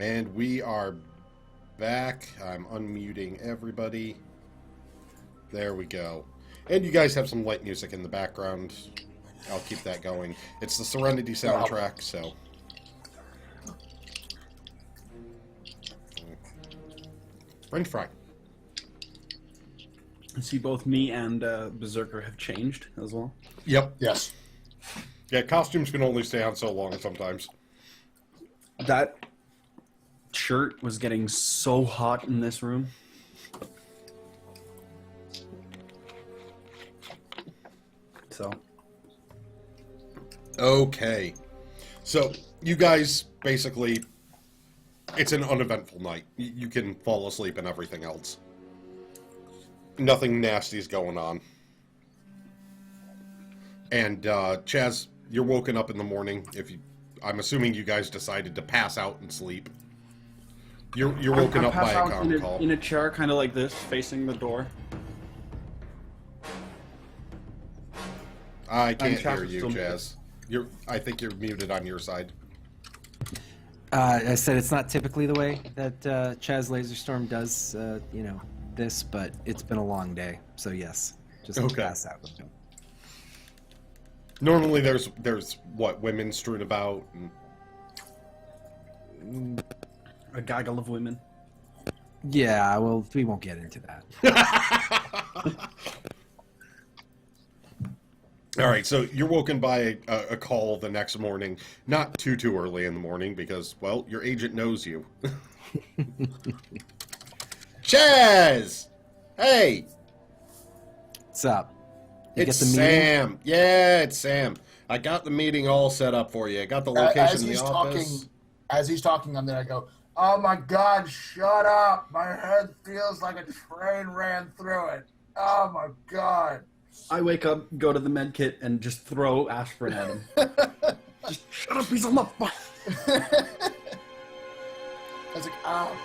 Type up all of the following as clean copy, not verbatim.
And we are back. I'm unmuting everybody. There we go. And you guys have some light music in the background. I'll keep that going. It's the Serenity soundtrack, so... French fry. I see both me and Berserker have changed as well. Yep. Yes. Yeah, costumes can only stay on so long sometimes. That shirt was getting so hot in this room. So. Okay. So, you guys basically... It's an uneventful night. You can fall asleep and everything else. Nothing nasty's going on. And, Chaz, you're woken up in the morning. I'm assuming you guys decided to pass out and sleep. You're woken up by a comm call. In a chair, kind of like this, facing the door. I can't hear you, Chaz. I think you're muted on your side. I said it's not typically the way that Chaz Laserstorm does, this, but it's been a long day, so yes, just pass out with him. Normally, there's what, women strewn about, and... A gaggle of women. Yeah, well, we won't get into that. All right, so you're woken by a call the next morning, not too early in the morning because, well, your agent knows you. Chaz! Hey! What's up? It's Sam. Yeah, it's Sam. I got the meeting all set up for you. I got the location in the office. As he's talking, I'm there. I go, "Oh my God, shut up! My head feels like a train ran through it. Oh my God!" I wake up, go to the med kit, and just throw aspirin at him. Just shut up, he's on the phone. I was like, "Oh."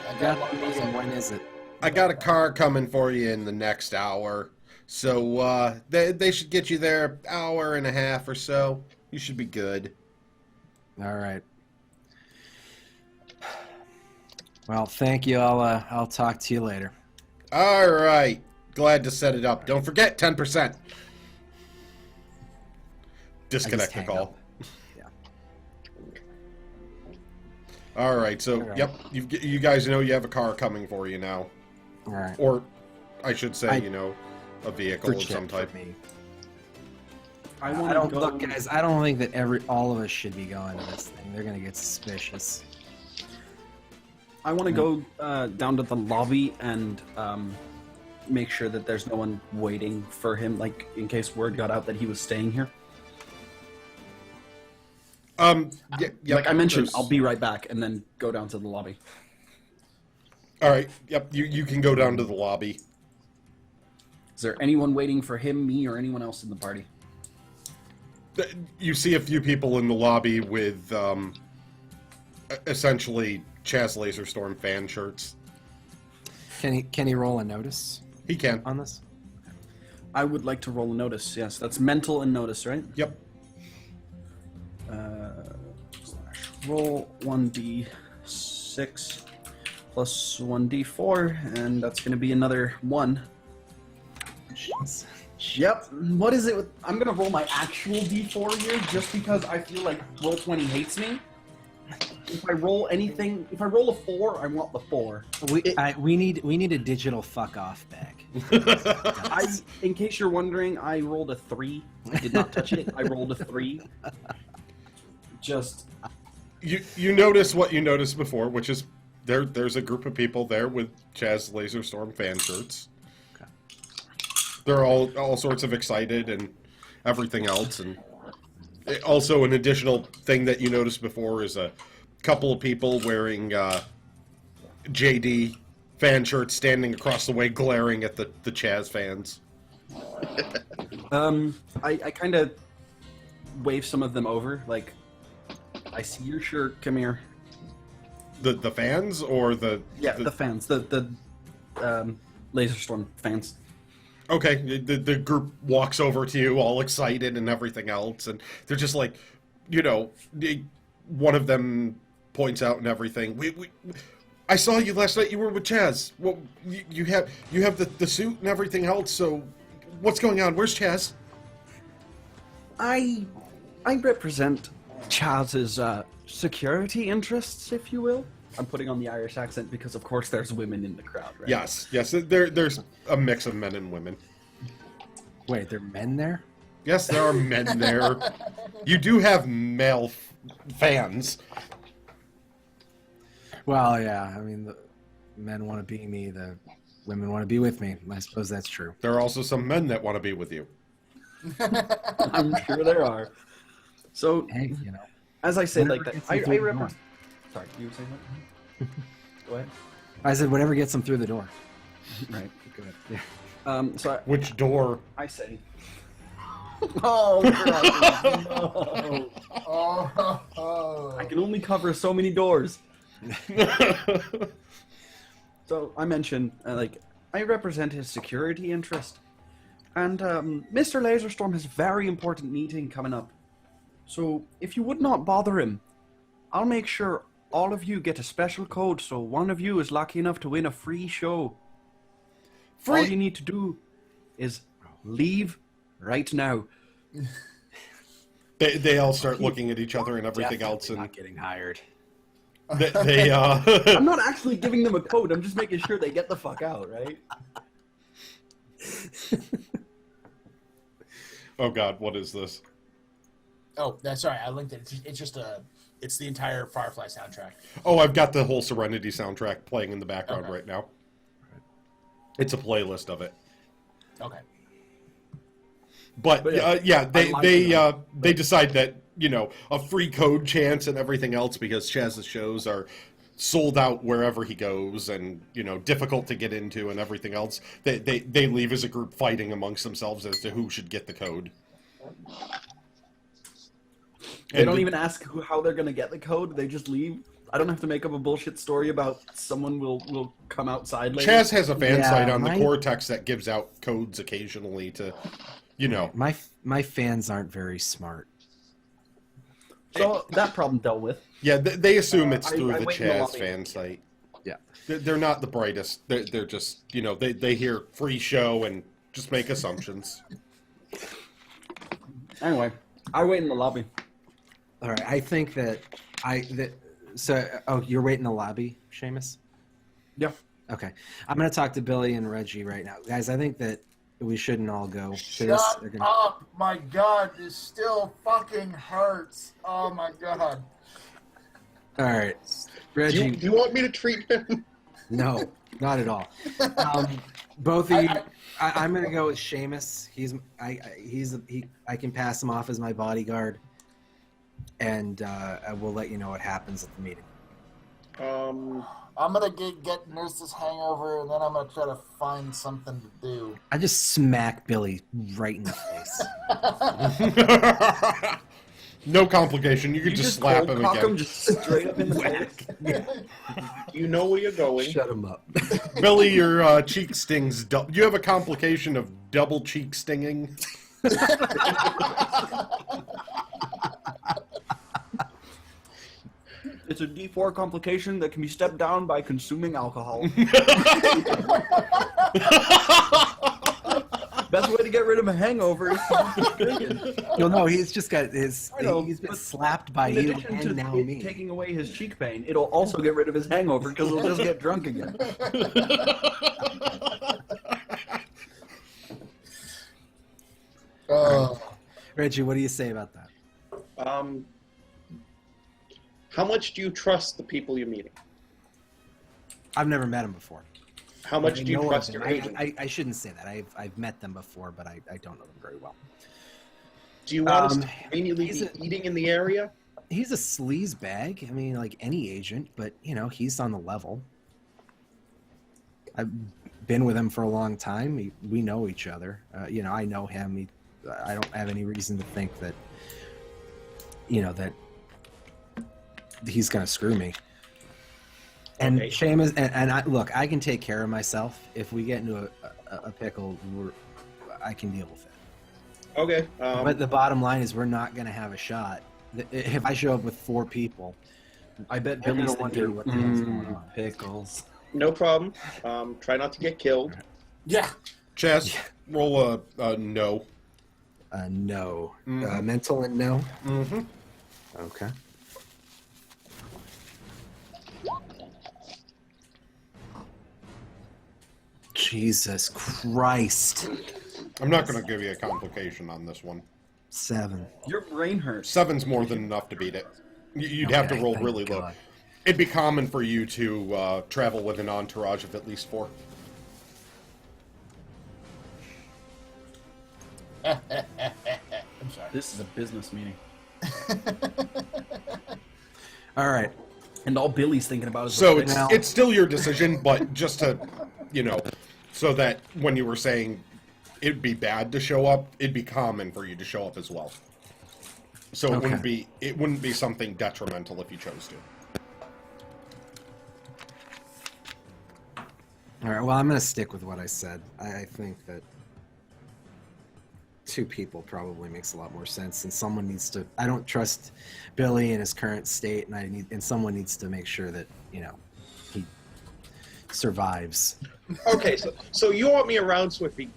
I got the meeting. When is it? I got a car coming for you in the next hour. So, they should get you there an hour and a half or so. You should be good. All right. Well, thank you. I'll talk to you later. All right. Glad to set it up. Don't forget 10%. Disconnect the call. Yeah. All right. So, yep. You guys know you have a car coming for you now. All right. Or, I should say, a vehicle of some type. I don't look, guys. I don't think that all of us should be going to this thing. They're gonna get suspicious. I want to go down to the lobby and make sure that there's no one waiting for him, like in case word got out that he was staying here. Yeah, like I mentioned, I'll be right back, and then go down to the lobby. All right. Yep. You can go down to the lobby. Is there anyone waiting for him, me, or anyone else in the party? You see a few people in the lobby with essentially Chaz Laserstorm fan shirts. Can he roll a notice? He can. On this? I would like to roll a notice, yes. That's mental and notice, right? Yep. Roll 1d6 plus 1d4, and that's going to be another 1. Jeez. Yep. What is it? I'm going to roll my actual d4 here, just because I feel like Roll20 hates me. If I roll anything, if I roll a 4, I want the 4. We need a digital fuck off bag. In case you're wondering, I rolled a 3. I did not touch it. I rolled a 3. Just you notice what you noticed before, which is there's a group of people there with Chaz Laserstorm fan shirts. Okay. They're all sorts of excited and everything else, and also an additional thing that you noticed before is a couple of people wearing JD fan shirts standing across the way glaring at the Chaz fans. I kind of wave some of them over, like, I see your shirt, come here. The fans or the... Yeah, the fans, the Laserstorm fans. Okay, the group walks over to you all excited and everything else, and they're just like, one of them points out and everything. I saw you last night. You were with Chaz. Well, you have the suit and everything else. So, what's going on? Where's Chaz? I represent Chaz's security interests, if you will. I'm putting on the Irish accent because, of course, there's women in the crowd, right? Yes. There's a mix of men and women. Wait, there are men there? Yes, there are men there. You do have male fans. Well, yeah. I mean, the men want to be me. The women want to be with me. I suppose that's true. There are also some men that want to be with you. I'm sure there are. So, Hey, you know. as I said, Whatever like that, gets I them through the remember. door. Sorry, you were saying that? Go ahead. I said whatever gets them through the door. Right. Go ahead. Yeah. So Which door? I say. Oh, Christ, no. Oh. I can only cover so many doors. So I mentioned, I represent his security interest. And Mr. Laserstorm has a very important meeting coming up. So if you would not bother him, I'll make sure all of you get a special code so one of you is lucky enough to win a free show. Free? All you need to do is leave right now. They all start looking at each other and everything else, and not getting hired. they I'm not actually giving them a code, I'm just making sure they get the fuck out, right? Oh God, what is this? Oh, that's right. I linked it. It's the entire Firefly soundtrack. Oh, I've got the whole Serenity soundtrack playing in the background Okay. right now. It's a playlist of it. Okay. But yeah, they decide that, you know, a free code chance and everything else, because Chaz's shows are sold out wherever he goes, and, you know, difficult to get into and everything else. They leave as a group fighting amongst themselves as to who should get the code. They don't even ask how they're gonna get the code, they just leave. I don't have to make up a bullshit story about someone will come outside later. Chaz has a fan Yeah, site on the mine- Cortex that gives out codes occasionally to, you know. My fans aren't very smart. So that problem dealt with. Yeah, they assume it's through I the wait in the Chaz lobby. fan site. Yeah. They're not the brightest. They're just, you know, they hear free show and just make assumptions. Anyway, I wait in the lobby. All right. I think that you're waiting in the lobby, Seamus? Yeah. Okay. I'm gonna talk to Billy and Reggie right now, guys. I think that we shouldn't all go to Shut this. They're gonna- up! My God, this still fucking hurts. Oh my God. All right, Do Reggie. you want me to treat him? No, not at all. Both of you. I'm gonna go with Seamus. I can pass him off as my bodyguard, and I will let you know what happens at the meeting. I'm gonna get Nurse's hangover, and then I'm gonna try to find something to do. I just smack Billy right in the face. No complication. You could just slap him cold-cock again. just straight up in the face. You know where you're going. Shut him up. Billy, your cheek stings. You have a complication of double cheek stinging. It's a D4 complication that can be stepped down by consuming alcohol. Best way to get rid of a hangover is to keep drinking. No, he's just got his. I know, He's been but slapped by In you addition to and now it me. taking away his cheek pain, it'll also get rid of his hangover because he'll just get drunk again. Reggie, what do you say about that? How much do you trust the people you're meeting? I've never met him before. How much I do you know of trust them. your agent? I shouldn't say that. I've met them before, but I don't know them very well. Do you want us to he's conveniently be a- eating in the area? He's a sleaze bag. I mean, like any agent, but you know, he's on the level. I've been with him for a long time. We know each other. You know, I know him. I don't have any reason to think that, you know, that he's gonna screw me. And Okay. Seamus, and I look, I can take care of myself. If we get into a pickle, I can deal with it. Okay. But the bottom line is, we're not going to have a shot. If I show up with 4 people, I bet I'm Billy's gonna wonder thinking, what the hell's going on. pickles. No problem. Try not to get killed. Yeah. Chess, roll a no. No. Mhm. Mental and no? Mm-hmm. Okay. Jesus Christ. I'm not going to give you a complication on this one. 7. Your brain hurts. 7's more than enough to beat it. You'd have to Okay, roll thank really low. God. It'd be common for you to travel with an entourage of at least 4. I'm sorry. This is a business meeting. All right. And all Billy's thinking about is So the it's Now- it's still your decision, but just to, so that when you were saying it'd be bad to show up, it'd be common for you to show up as well. So it Okay. wouldn't be something detrimental if you chose to. All right. Well, I'm going to stick with what I said. I think that 2 people probably makes a lot more sense, and someone needs to. I don't trust Billy in his current state, and someone needs to make sure that he survives. Okay, so you want me around so if he,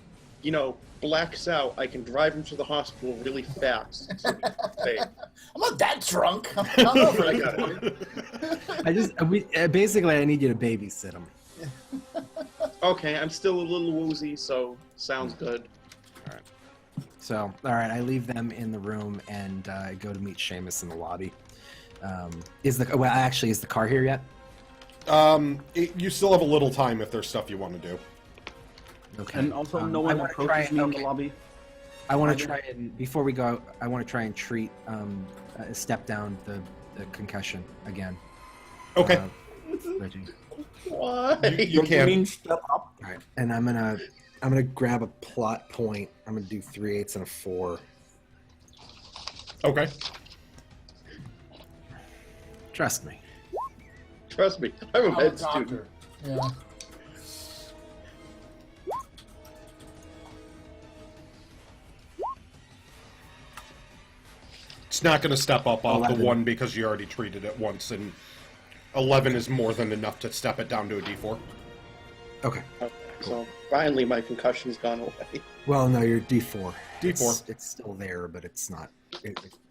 blacks out, I can drive him to the hospital really fast. So he can stay. I'm not that drunk. I'm hungover. I got it. Basically I need you to babysit him. Okay, I'm still a little woozy, so sounds good. So, all right, I leave them in the room and go to meet Seamus in the lobby. Is the car here yet? You still have a little time if there's stuff you want to do. Okay. And also, no I one wanna approaches try- me in okay. the lobby. I want to try and before we go, I want to try and treat step down the concussion again. Okay, Reggie. Why? you can. Step up. All right, and I'm gonna grab a plot point. I'm gonna do 3/8 and a 4. Okay. Trust me. Trust me, I'm a I'm a med student. doctor. Yeah. It's not going to step up off 11. the 1 because you already treated it once, and 11 is more than enough to step it down to a D4. Okay. Okay, so finally my concussion's gone away. Well, no, you're D4. D4. It's still there, but it's not.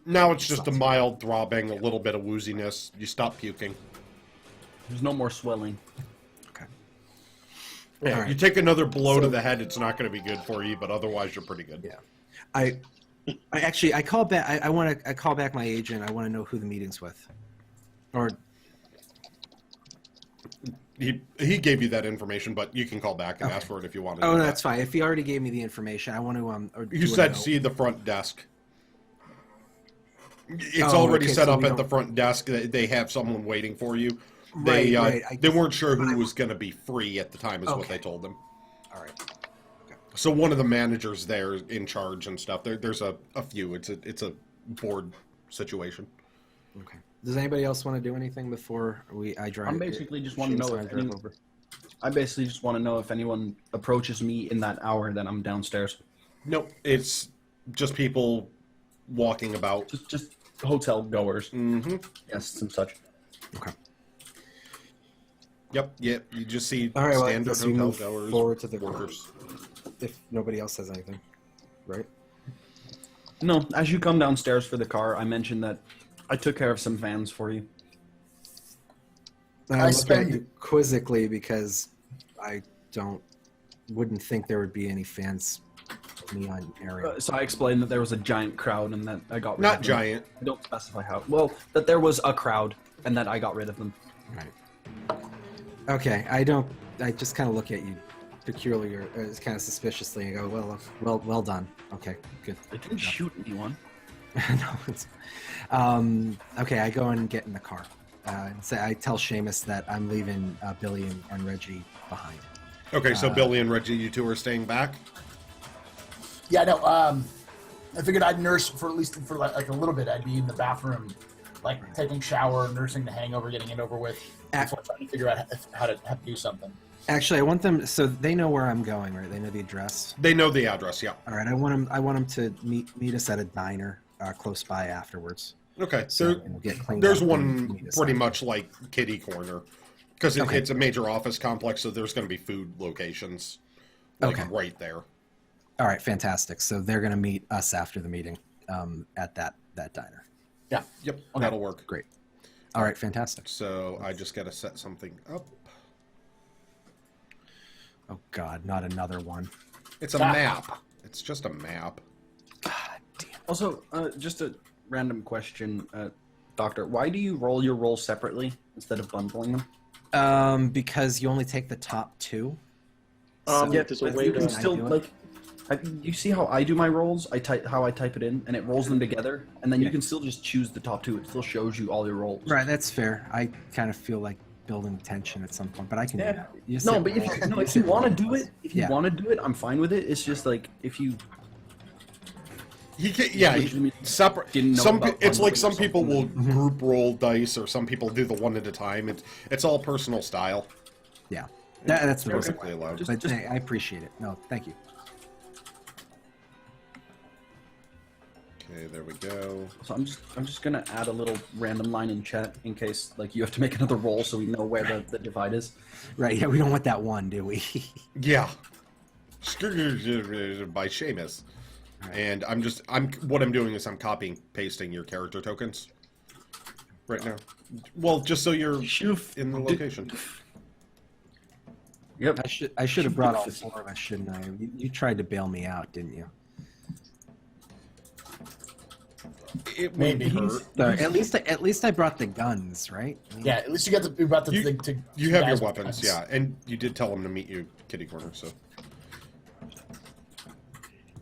Now it's just a mild throbbing, a little bit of wooziness. You stop puking. There's no more swelling. Okay. Yeah, All right. you take another blow to So- the head, it's not going to be good for you, but otherwise you're pretty good. Yeah. I call back. I call back my agent. I want to know who the meeting's with. Or He gave you that information, but you can call back and ask for it if you want to. oh, do no, that. that's fine. If he already gave me the information, I want to Or You do said I know? see the front desk. It's Oh, already okay, set so up we at the don't- front desk. They have someone waiting for you. They Right. they weren't sure who was going to be free at the time, is what Okay. they told them. All right. So one of the managers there in charge and stuff. There's a few. It's a board situation. Okay. Does anybody else want to do anything before I drive? I basically just want to Seamus know and I if drive any, over. I basically just want to know if anyone approaches me in that hour, then I'm downstairs. Nope, it's just people walking about. Just hotel goers, Mm-hmm. guests and such. Okay. Yep. You just see All right. Well, standard let's we hotel move goers, forward to the workers. if nobody else has anything, right? No, as you come downstairs for the car, I mentioned that I took care of some fans for you. I look at spend- you quizzically because I wouldn't think there would be any fans neon area. So I explained that there was a giant crowd and that I got rid Not of them. giant. I don't specify how. Well, that there was a crowd and that I got rid of them. Right. Okay. I just kind of look at you peculiar, kind of suspiciously, and go, well done. Okay, good. I didn't shoot anyone. No, it's okay. I go and get in the car. And say I tell Seamus that I'm leaving Billy and Reggie behind. Okay, so Billy and Reggie, you two are staying back. Yeah, no. I figured I'd nurse for at least for like a little bit. I'd be in the bathroom, like taking shower, nursing the hangover, getting it over with, before trying to figure out how to do something. Actually, I want them so they know where I'm going, right? They know the address. They know the address. Yeah. All right. I want them to meet us at a diner close by afterwards. Okay, So it'll get cleaned there's up when one we decide. pretty much like kitty corner because Okay. it's a major office complex, so there's going to be food locations like Okay. right there. All right, fantastic. So they're going to meet us after the meeting at that diner. Yeah. Yep, that'll work. Great. All right, fantastic. So I just got to set something up. Oh God, not another one. It's a map. It's just a map. God damn. Also, just a random question, Doctor. Why do you roll your rolls separately instead of bundling them? Because you only take the top 2. There's a but way you can to. still do it? like. You see how I do my rolls? I type how I type it in, and it rolls them together, and then you can still just choose the top 2. It still shows you all your rolls. Right, that's fair. I kind of feel like building tension at some point, but I can do Yeah. that. You No, sit but roll- if you want to do it, Yeah. I'm fine with it. It's just like if you He can, yeah, Literally separate. didn't know Some about it's like bundling or some people will something. group roll dice, or some people do the one at a time. It's all personal style. Yeah, that's the reason Perfectly why. allowed. Just- But hey, I appreciate it. No, thank you. Okay, there we go. So I'm just gonna add a little random line in chat in case like you have to make another roll so we know where the divide is. Right, yeah, we don't want that one, do we? Yeah, by Seamus. And what I'm doing is I'm copying pasting your character tokens right now. Well, just so you're Shoof. in the location. Yep. I should have brought all 4 of us, shouldn't I? You tried to bail me out, didn't you? It Maybe. wouldn't hurt. Sorry, at least I brought the guns, right? Yeah, at least you got the about the You, thing to. you have your guys with weapons, guns. yeah, and you did tell him to meet you kitty corner, so.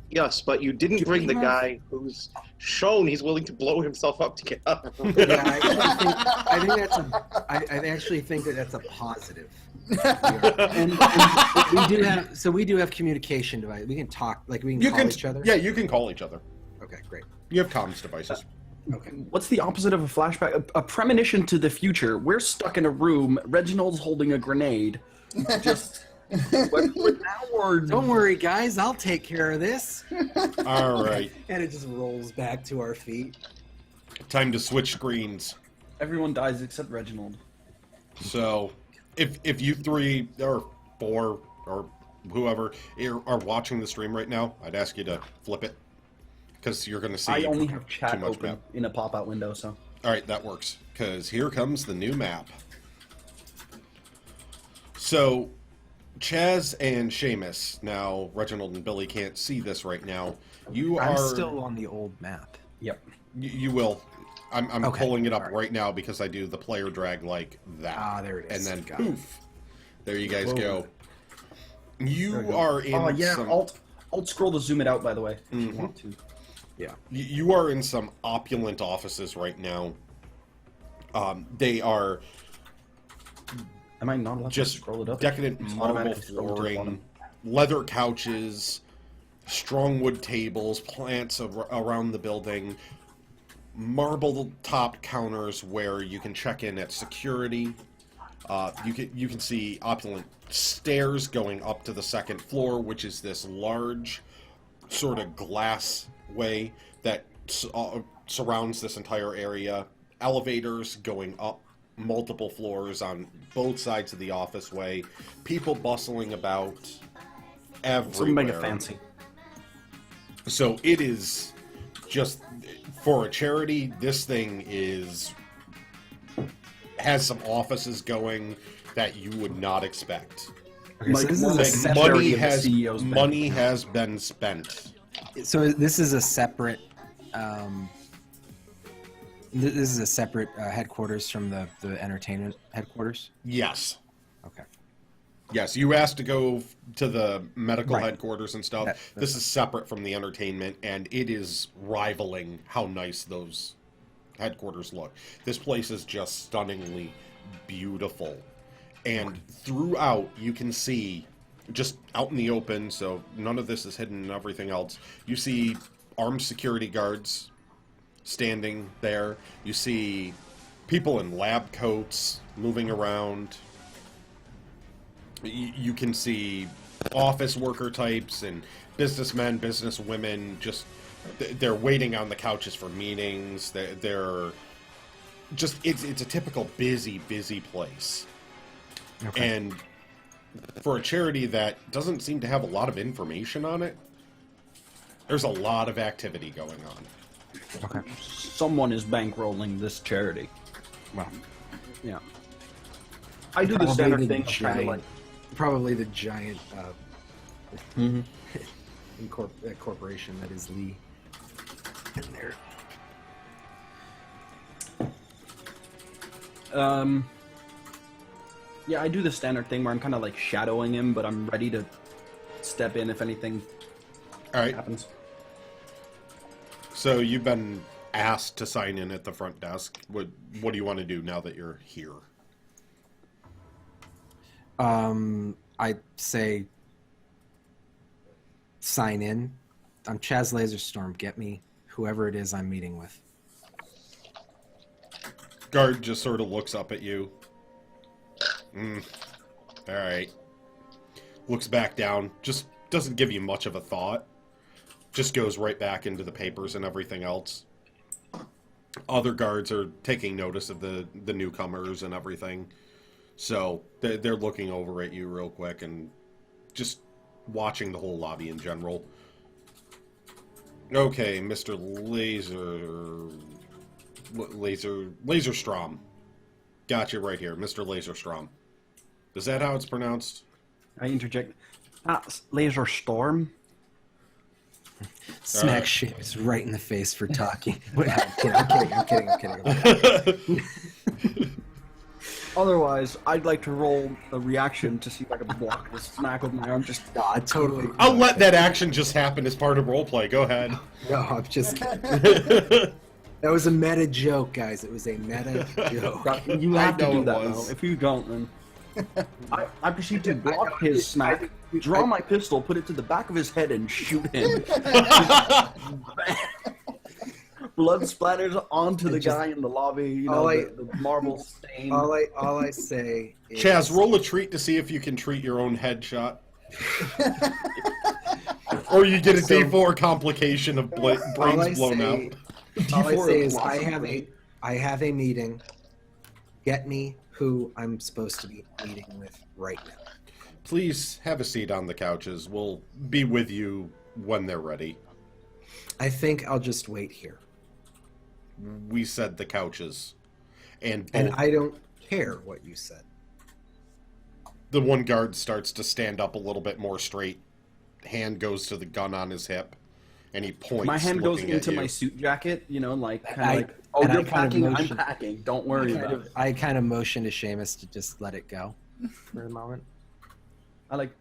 Yes, but you didn't bring the guy who's shown he's willing to blow himself up to get up. Yeah, I think that's I actually think that's a positive. and we do have communication device. We can talk, like we can You call can, each other. yeah, you can call each other. Okay, great. You have comms devices. Okay. What's the opposite of a flashback? A premonition to the future. We're stuck in a room. Reginald's holding a grenade. Just downward. Don't worry, guys. I'll take care of this. All right, And it just rolls back to our feet. time to switch screens. Everyone dies except Reginald. So, if you 3 or 4 or whoever are watching the stream right now, I'd ask you to flip it because you're going to see I only have too chat much open map. in a pop-out window, so. All right, that works because here comes the new map. So, Chaz and Seamus. Now, Reginald and Billy can't see this right now. You I'm are still on the old map. Yep. You will. I'm Okay, pulling it up all right. right now because I do the player drag like that. Ah, there it is. And then Got it. poof. There you guys Whoa. go. You There we go. are in Oh yeah, some, alt scroll to zoom it out. By the way, if you want to. you are in some opulent offices right now. They are Am I not allowed just to scroll it up? decadent It's marble automatically scrolled to the flooring, bottom. leather couches, strong wood tables, plants around the building, marble top counters where you can check in at security. You can see opulent stairs going up to the second floor, which is this large sort of glass way that surrounds this entire area. Elevators going up multiple floors on both sides of the office way. People bustling about everywhere. Some mega fancy. So it is just for a charity. This thing has some offices going that you would not expect. Okay, so Like, this more is a like separate. Money has been spent. So this is a separate. This is a separate headquarters from the entertainment headquarters. Yes. Okay. Yes, you asked to go to the medical Right. headquarters and stuff. That- This is separate from the entertainment, and it is rivaling how nice those headquarters look. This place is just stunningly beautiful. And throughout, you can see, just out in the open, so none of this is hidden and everything else, you see armed security guards standing there. You see people in lab coats moving around. You can see office worker types and businessmen, businesswomen just They're waiting on the couches for meetings. They're just it's a typical busy place. Okay. And for a charity that doesn't seem to have a lot of information on it, there's a lot of activity going on. Okay. Someone is bankrolling this charity. Well, Yeah. I do the probably standard the thing of kind of giant- like, probably the giant corporation that is Lee. In there. yeah, I do the standard thing where I'm kind of like shadowing him, but I'm ready to step in if anything All right. happens. So you've been asked to sign in at the front desk. What do you want to do now that you're here? I say sign in. I'm Chaz Laserstorm. Get me whoever it is I'm meeting with. Guard just sort of looks up at you. All right. Looks back down. Just doesn't give you much of a thought. Just goes right back into the papers and everything else. Other guards are taking notice of the newcomers and everything. So they're looking over at you real quick and just watching the whole lobby in general. Okay, Mr. Laserstrom. Got you right here, Mr. Laserstrom. Is that how it's pronounced? I interject. That's Laser Storm. Smack Seamus right in the face for talking. Wait, I'm kidding. Otherwise, I'd like to roll a reaction to see if I can block this smack with my arm. Just No, I totally. I'll let that action just happen as part of roleplay. Go ahead. No, I'm just kidding. That was a meta joke, guys. It was a meta joke. you have to know do it that was. now. If you don't, then I proceed to block his smack, draw my pistol, put it to the back of his head, and shoot him. Blood splatters onto the guy in the lobby. You know, the marble stain. All I say is, Chaz, roll a treat to see if you can treat your own headshot. Or you get a D4 complication of brains blown out. All I D4 say is philosophy. I have a meeting. Get me who I'm supposed to be meeting with right now. Please have a seat on the couches. We'll be with you when they're ready. I think I'll just wait here. We said the couches. And I don't care what you said. the one guard starts to stand up a little bit more straight. Hand goes to the gun on his hip, and he points. My hand goes looking at into you. my suit jacket, you know, like kind I- of like, oh, and I you're kind of packing, I'm motion- packing. Don't worry about it. I kind of motion to Seamus to just let it go for a moment. I like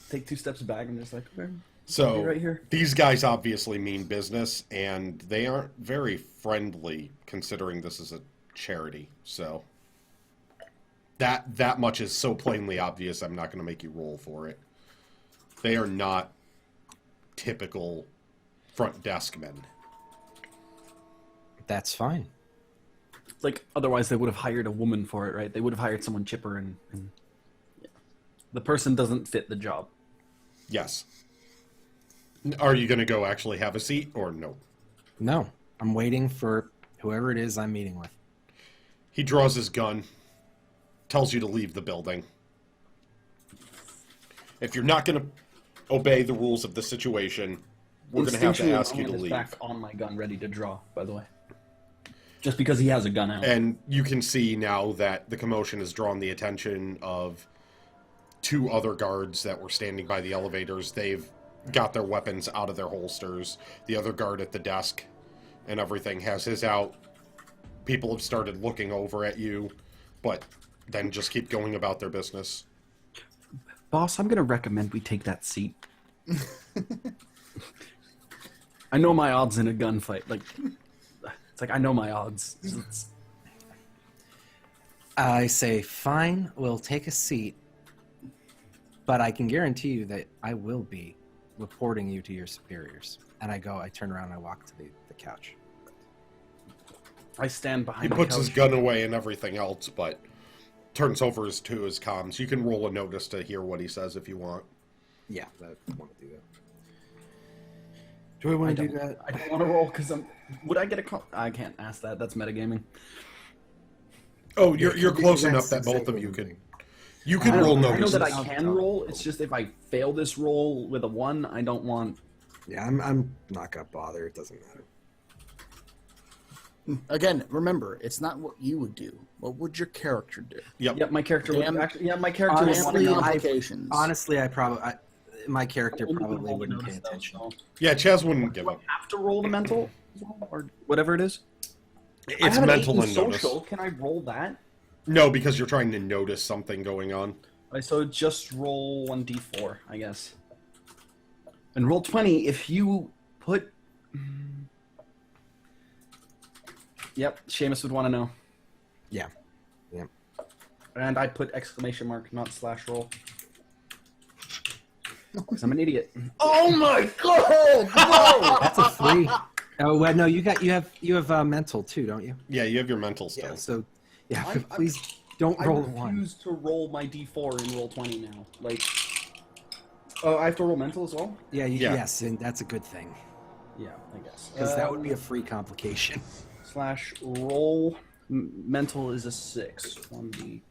take 2 steps back and just like, okay, So be right here. these guys obviously mean business, and they aren't very friendly considering this is a charity. So that much is so plainly obvious. I'm not going to make you roll for it. They are not typical front desk men. That's fine. Like otherwise they would have hired a woman for it, right? They would have hired someone chipper and yeah. The person doesn't fit the job. Yes. Are you going to go actually have a seat or no? No, I'm waiting for whoever it is I'm meeting with. He draws his gun, tells you to leave the building. If you're not going to obey the rules of the situation, we're going to have to Instinctually, ask you I'm to with his leave. back on my gun, ready to draw. By the way, just because he has a gun out. And you can see now that the commotion has drawn the attention of 2 other guards that were standing by the elevators. They've got their weapons out of their holsters. The other guard at the desk and everything has his out. People have started looking over at you, but then just keep going about their business. Boss, I'm gonna recommend we take that seat. I know my odds in a gunfight. Like, it's like I know my odds. It's- I say, fine, we'll take a seat, but I can guarantee you that I will be reporting you to your superiors. And I turn around and I walk to the couch. I stand He behind. puts the his couch. gun away and everything else, but turns over to his comms. You can roll a notice to hear what he says if you want. Yeah, I want to do that. Do we I want to don't, do that? I don't want to roll because I'm. Would I get a call? I can't ask that. That's metagaming. Oh, you're close enough That's that both of exactly you what could. we- You could I roll know notices. that I I'll can tell- roll. It's just if I fail this roll with a 1, I don't want. Yeah, I'm not gonna bother. It doesn't matter. Again, remember, it's not what you would do. What would your character do? Yep. Yep, my character would Damn. actually. Yeah, my character would want to Honestly, know. Implications. Honestly, my character Only probably roll the wouldn't pay notice, though, attention. so- Yeah, Chaz wouldn't give Do I up. have to roll the mental or whatever it is? I It's have an mental 8 in and notice. social. Can I roll that? No, because you're trying to notice something going on. So just roll 1d4, I guess. And roll 20 if you put. Yep, Seamus would want to know. Yeah. Yeah. And I put exclamation mark, not slash roll. 'Cause I'm an idiot. Oh my god! Whoa! That's a 3. Oh well, no, you have mental too, don't you? Yeah, you have your mental still. Yeah. So, yeah, I'm- please don't I roll a 1. refuse to roll my d4 in roll 20 now. Like, oh, I have to roll mental as well. Yeah, Yeah. yes, and that's a good thing Yeah, I guess. because that would be a free complication. Slash roll. Mental is a 6. 1d.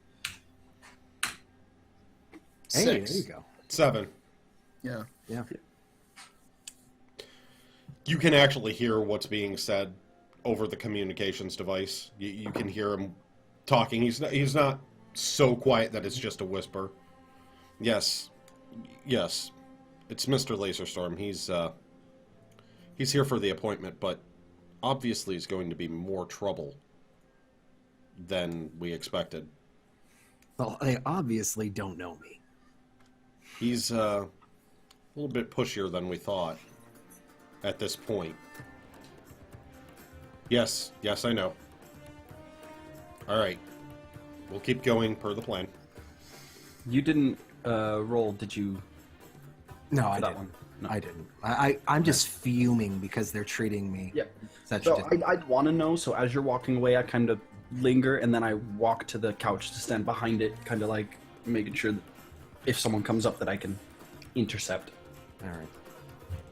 Hey, there 6. you go. 7. Yeah. Yeah. You can actually hear what's being said over the communications device. You can hear him talking. He's not so quiet that it's just a whisper. Yes. Yes. It's Mr. Laserstorm. He's here for the appointment, but obviously is going to be more trouble than we expected. Well, they obviously don't know me. He's a little bit pushier than we thought at this point. Yes, I know. All right. We'll keep going per the plan. You didn't roll, did you? No, For I that didn't. one. No. I didn't. I'm just fuming because they're treating me Yep. such. So I'd want to know. So as you're walking away, I kind of linger, and then I walk to the couch to stand behind it, kind of like making sure that if someone comes up, that I can intercept. All right.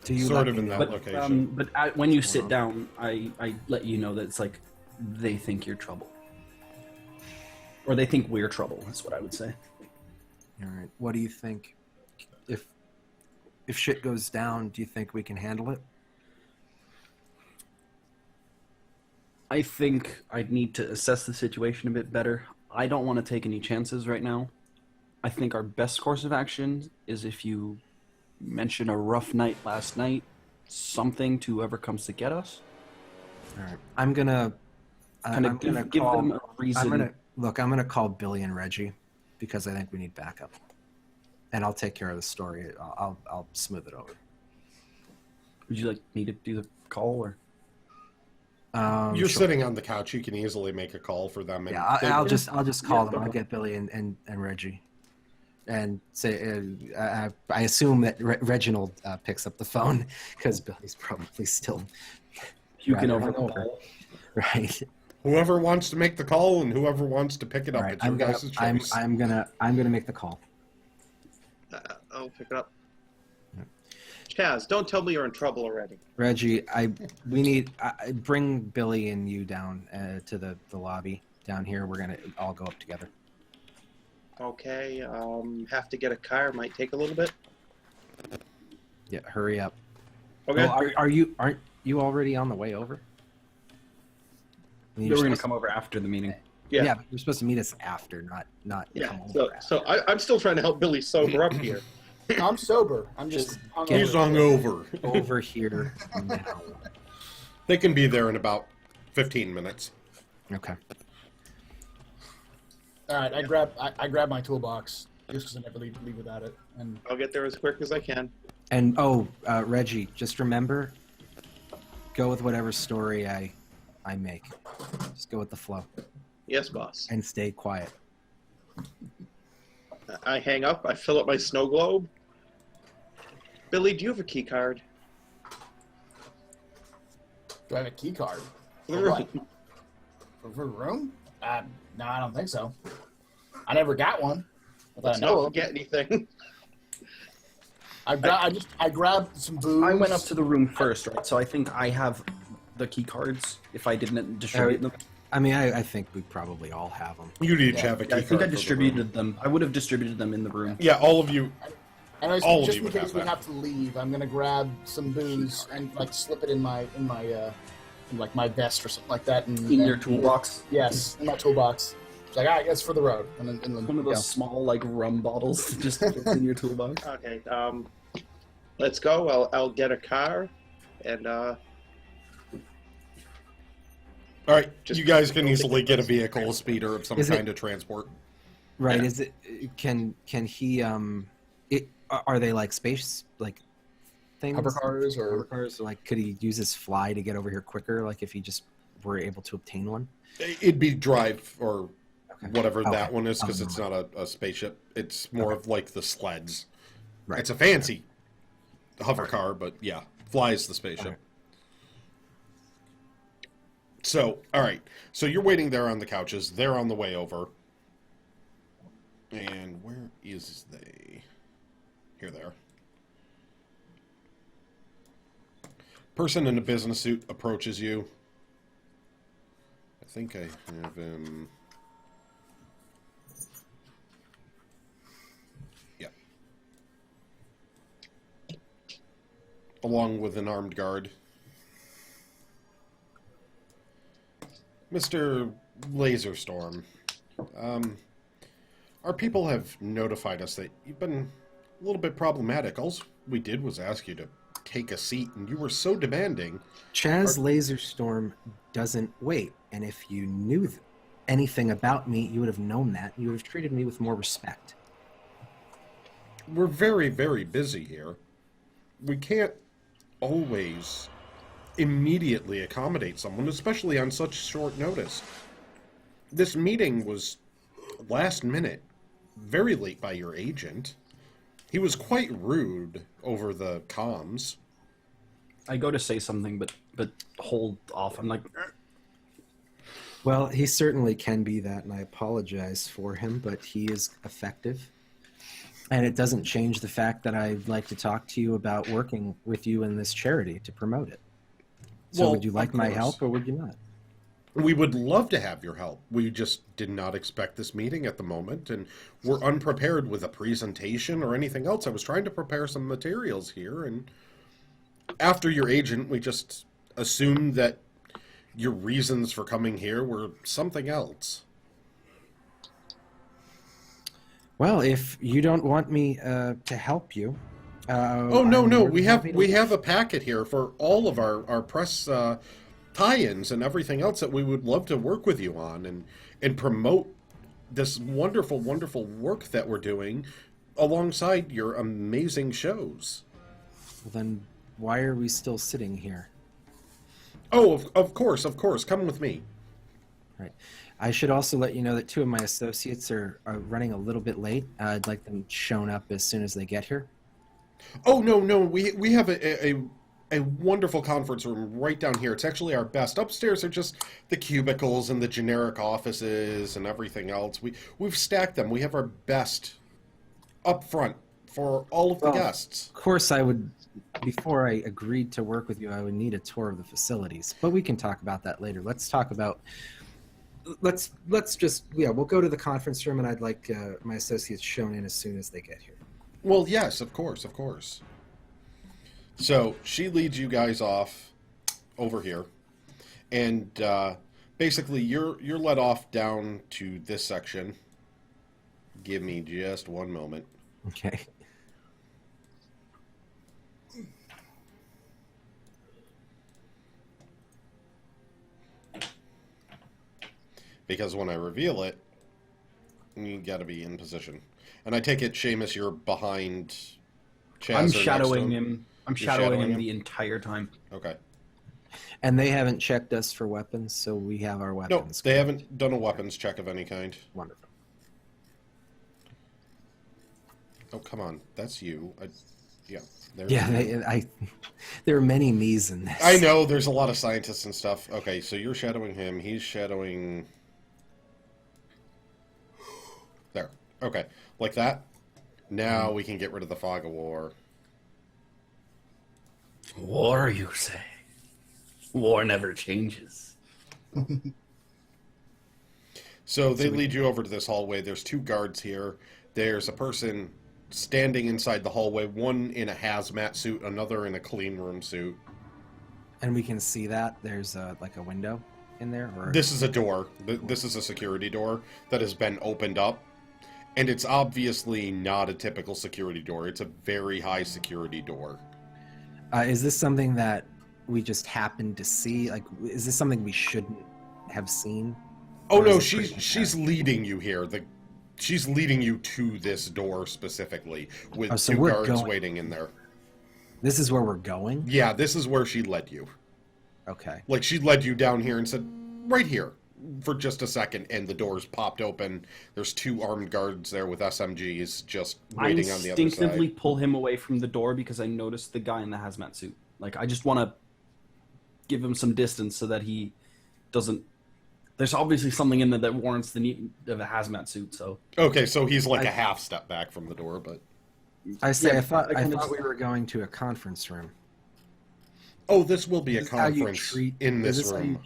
Do you Sort let of me in know? that location. But when you sit down, I let you know that it's like they think you're trouble, or they think we're trouble. That's what I would say. All right. What do you think? If shit goes down, do you think we can handle it? I think I'd need to assess the situation a bit better. I don't want to take any chances right now. I think our best course of action is if you mention a rough night last night, something to whoever comes to get us. All right. I'm gonna Kind of give them a reason. I'm gonna call Billy and Reggie because I think we need backup, and I'll take care of the story. I'll smooth it over. Would you like me to do the call or? You're Sure. sitting on the couch. You can easily make a call for them. And Yeah, they- I'll just call Yeah, them. I'll get Billy and Reggie, and say I assume that Reginald picks up the phone because Billy's probably still Puking rather over the hungover. ball. Right. whoever wants to make the call and whoever wants to pick it up, All right. it's your guys' choice. I'm gonna make the call. I'll pick it up. Chaz, don't tell me you're in trouble already. Reggie, we need bring Billy and you down to the lobby down here. We're gonna all go up together. Okay, have to get a car. Might take a little bit. Yeah, hurry up. Okay. Well, aren't you already on the way over? They were going to come over after the meeting. Yeah. But you're supposed to meet us after, not Yeah. come So, over. so I'm still trying to help Billy sober up here. I'm sober. I'm just hungover. He's hungover. Over here now. They can be there in about 15 minutes. Okay. All right, I grab my toolbox just because I never leave without it. And I'll get there as quick as I can. And Reggie, just remember, go with whatever story I make. Just go with the flow Yes, boss. and stay quiet. I hang up. I fill up my snow globe. Billy, do you have a key card? do I have a key card? For the For what? room. For a room? No, I don't think so. I never got one. That I Let's know not of. forget anything. I grabbed some booze. I went up to the room first, right? So I think I have the key cards. If I didn't distribute them, I mean, I think we probably all have them. You'd each have a key I card think I for the distributed room. them. I would have distributed them in the room. Yeah, all of you. And I All of just you in would case have we that. have to leave, I'm gonna grab some booze and like slip it in like my vest or something like that. And, In your toolbox. Yes, in my toolbox. It's like, all right, that's for the road. And then One of those small like rum bottles just in your toolbox. Okay. Let's go. I'll get a car, and All right, Just you guys can go easily take get a the vehicle, a speeder of some Is it- kind of transport. Right? Yeah. Is it? Can he? Are they like space like things? hover cars Hover or cars? Like, could he use his fly to get over here quicker? Like, if he just were able to obtain one? It'd be drive or Okay. whatever Okay. that one is, because Oh, it's not a spaceship. It's more of like the sleds. Right. It's a fancy hover car, but yeah, flies the spaceship. Okay. So, all right. So you're waiting there on the couches. They're on the way over. And where is they? Here they are. Person in a business suit approaches you. I think I have him. Yeah. Along with an armed guard. Mr. Laserstorm, our people have notified us that you've been a little bit problematic. All we did was ask you to take a seat, and you were so demanding. Chaz Laserstorm doesn't wait, and if you knew anything about me, you would have known that. You would have treated me with more respect. We're very, very busy here. We can't always immediately accommodate someone, especially on such short notice. This meeting was last minute, very late by your agent. He was quite rude over the comms. I go to say something, but hold off. I'm like, Well, he certainly can be that, and I apologize for him, but he is effective. And it doesn't change the fact that I'd like to talk to you about working with you in this charity to promote it. So Well, would you like of my course. help, or would you not? We would love to have your help. We just did not expect this meeting at the moment, and we're unprepared with a presentation or anything else. I was trying to prepare some materials here, and after your agent, we just assumed that your reasons for coming here were something else. Well, if you don't want me to help you, Oh no, I'm no, more we than happy to have a packet here for all of our press tie-ins and everything else that we would love to work with you on and promote this wonderful, wonderful work that we're doing alongside your amazing shows. Well, then why are we still sitting here? Oh, of course, come with me. Right. I should also let you know that two of my associates are running a little bit late. I'd like them shown up as soon as they get here. Oh no, we have a wonderful conference room right down here. It's actually our best. Upstairs are just the cubicles and the generic offices and everything else. We've stacked them. We have our best up front for all of the Well, guests. Of course, I would. Before I agreed to work with you, I would need a tour of the facilities. But we can talk about that later. Let's talk about. Let's just we'll go to the conference room, and I'd like my associates shown in as soon as they get here. Well, yes, of course. So she leads you guys off over here, and basically you're led off down to this section. Give me just one moment. Okay. Because when I reveal it, you got to be in position. And I take it, Seamus, you're behind Chaz. I'm or next to shadowing him. I'm You're shadowing him him? the entire time. Okay. And they haven't checked us for weapons, so we have our No, weapons. they haven't done a weapons check of any kind. Wonderful. Oh, come on. That's you. Yeah. Yeah, there are many me's in this. I know there's a lot of scientists and stuff. Okay, so you're shadowing him. He's shadowing... There. Okay. Like that. Now we can get rid of the fog of war. War, you say? War never changes. So they lead you over to this hallway. There's 2 guards here. There's a person standing inside the hallway, one in a hazmat suit, another in a clean room suit. And we can see that there's like a window in there. Or This is a door. This is a security door that has been opened up. And it's obviously not a typical security door. It's a very high security door. is this something that we just happened to see? Like, is this something we shouldn't have seen? Oh Or no, is it pretty she's leading you here. She's leading you to this door specifically with so 2 we're guards going. waiting in there. This is where we're going? Yeah, this is where she led you. Okay. Like, she led you down here and said, right here, for just a second, and the doors popped open. There's 2 armed guards there with SMGs just waiting on the other instinctively side. pull him away from the door because I noticed the guy in the hazmat suit. Like, I just want to give him some distance so that he doesn't... There's obviously something in there that warrants the need of a hazmat suit, so... Okay, so he's like a half step back from the door, but... I say, Yeah, I thought I kinda we were going to a conference room. Oh, this will be a Is this how you conference treat- in is this how you room.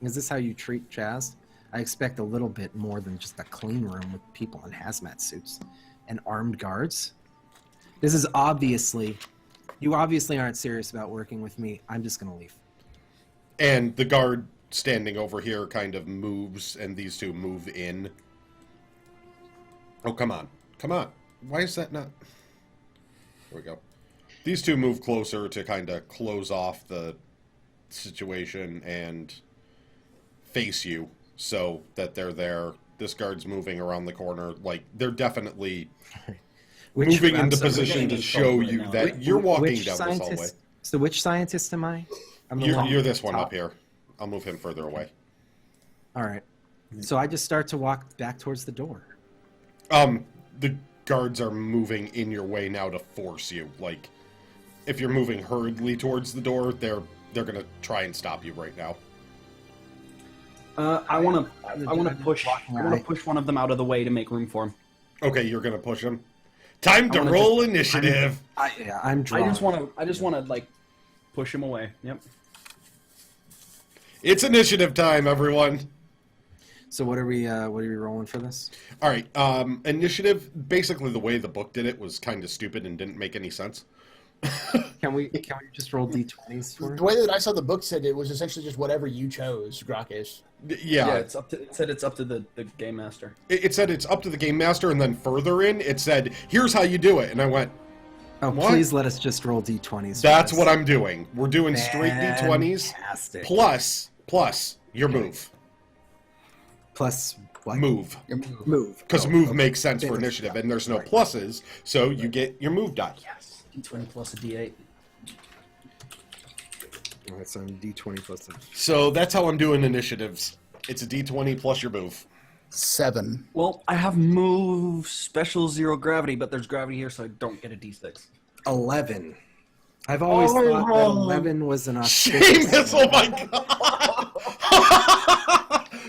Is this how you treat jazz? I expect a little bit more than just a clean room with people in hazmat suits and armed guards. This is obviously... You obviously aren't serious about working with me. I'm just going to leave. And the guard standing over here kind of moves, and these 2 move in. Oh, come on. Come on. Why is that not... There we go. These 2 move closer to kind of close off the situation and face you so that they're there. This guard's moving around the corner. Like, they're definitely moving I'm into sorry, position to getting show in trouble you right now. that you're walking which down this hallway. scientist? So which scientist am I? I'm the one You're this one top. up here. I'll move him further away. All right. So I just start to walk back towards the door. The guards are moving in your way now to force you. Like, if you're moving hurriedly towards the door, they're gonna try and stop you right now. I want to push one of them out of the way to make room for him. Okay, you're gonna push him. Time to wanna roll initiative. I'm I drawing. just want to like push him away. Yep. It's initiative time, everyone. So what are we rolling for this? All right, initiative. Basically, the way the book did it was kind of stupid and didn't make any sense. Can we just roll d20s for it? The way that I saw the book said it was essentially just whatever you chose, Grakees. Yeah, It said it's up to the game master. it said it's up to the game master, and then further in, it said, "Here's how you do it," and I went, Oh, What? please let us just roll d20s. "That's what I'm doing. We're doing straight d20s Fantastic. plus your move, Plus what? move." Move. Because Oh, move okay. makes sense for Damn it. initiative, and there's no Right. pluses, so you get your move die. Yes. D20 plus a D8. All right, so I'm d20 plus a... So that's how I'm doing initiatives. It's a d20 plus your move. 7. Well, I have move special 0 gravity, but there's gravity here, so I don't get a D6. 11. I've always thought that 11 was an auspicious... Seamus, oh my god!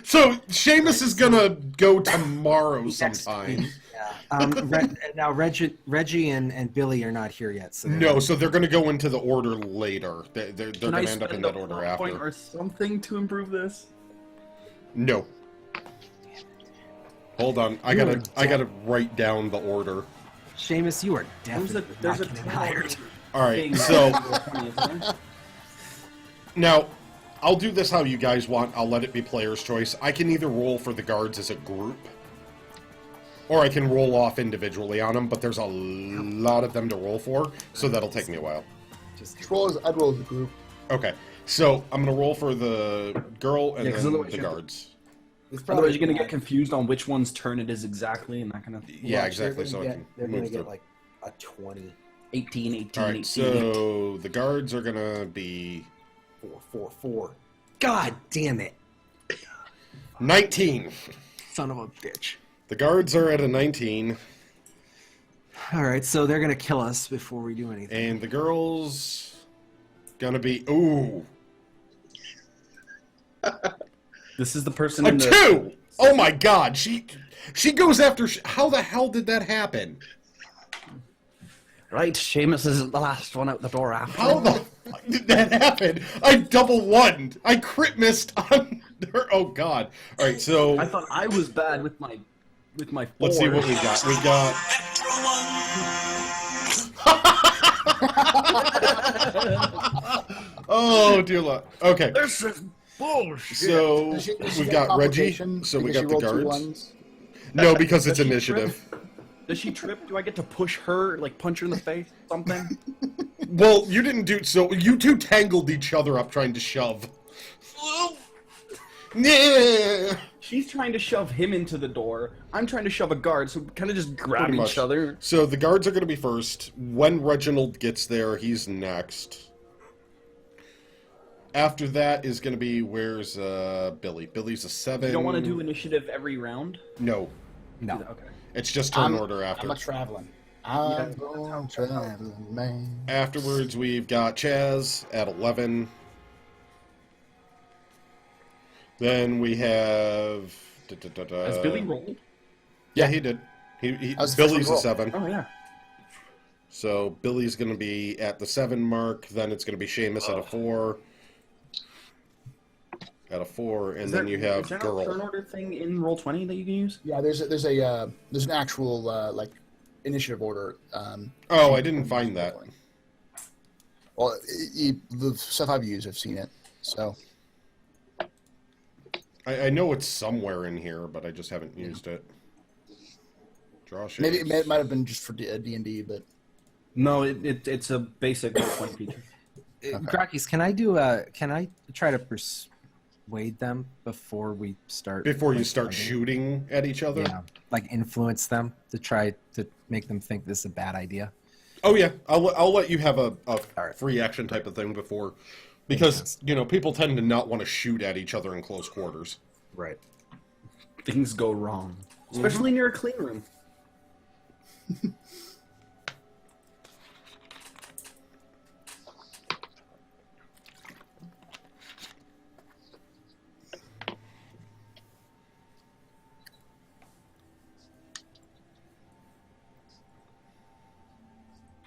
So Seamus is gonna go tomorrow sometime. Now Reggie and Billy are not here yet, so No, so they're gonna go into the order later. They're Can gonna I end up in spend that a order plot point after. or something to improve this? No. Hold on, I gotta write down the order. Seamus, you are definitely There's a not getting hired. All right, thing so isn't there? now I'll do this how you guys want. I'll let it be player's choice. I can either roll for the guards as a group, or I can roll off individually on them. But there's a lot of them to roll for, so that'll take me a while. I'd roll as a group. Okay, so I'm gonna roll for the girl and 'cause then otherwise the you have to- guards. Otherwise, you're gonna get confused on which one's turn it is exactly, and that kind of Yeah, exactly. So I can They're move gonna through. get like a 20. 18, 18, All right, 18. so the guards are gonna be 4. God damn it. 19. Son of a bitch. The guards are at a 19, All right, so they're gonna kill us before we do anything. and the girls gonna be This is the person a in the 2. Oh my God, she goes after. How the hell did that happen? right. Seamus is the last one out the door after. How the Did that happen? I double won. I crit missed on her. Oh God! All right, so I thought I was bad with my let's see what we got. We got. Oh dear luck. Okay, This is bullshit. so Does she we've get got Reggie. complication So we because got she the rolled two guards. ones? No, because it's Does she initiative. Does she trip? Do I get to push her, like punch her in the face? Something? Well, you didn't do so. You two tangled each other up trying to shove. Yeah. She's trying to shove him into the door. I'm trying to shove a guard, so we kind of just grab Pretty each much. other. So the guards are going to be first. When Reginald gets there, he's next. After that is going to be, where's Billy? Billy's a 7. You don't want to do initiative every round? No, No. Okay. it's just turn I'm- order after. I'm a traveling. I'm going traveling, man. Afterwards, we've got Chaz at 11. Then we have... Has Billy rolled? Yeah, he did. He That was the first Billy's a roll. 7. Oh, yeah. So Billy's going to be at the 7 mark. Then it's going to be Seamus at a 4. At a 4, and then you have is there no turn Girl. order thing in Roll20 that you can use? Yeah, there's an actual like initiative order. Oh, I didn't find that. Well, the stuff I've used, I've seen it. So I know it's somewhere in here, but I just haven't used it. Draw shapes. maybe it might have been just for D&D, but No, it's a basic Roll20 feature. Grakees, can I try to persuade them before we start? Before you like, start fighting? shooting at each other? Yeah, like influence them to try to make them think this is a bad idea. Oh, yeah. I'll let you have a right. free action type of thing before. Because, people tend to not want to shoot at each other in close quarters. Right. Things go wrong. Especially near a clean room.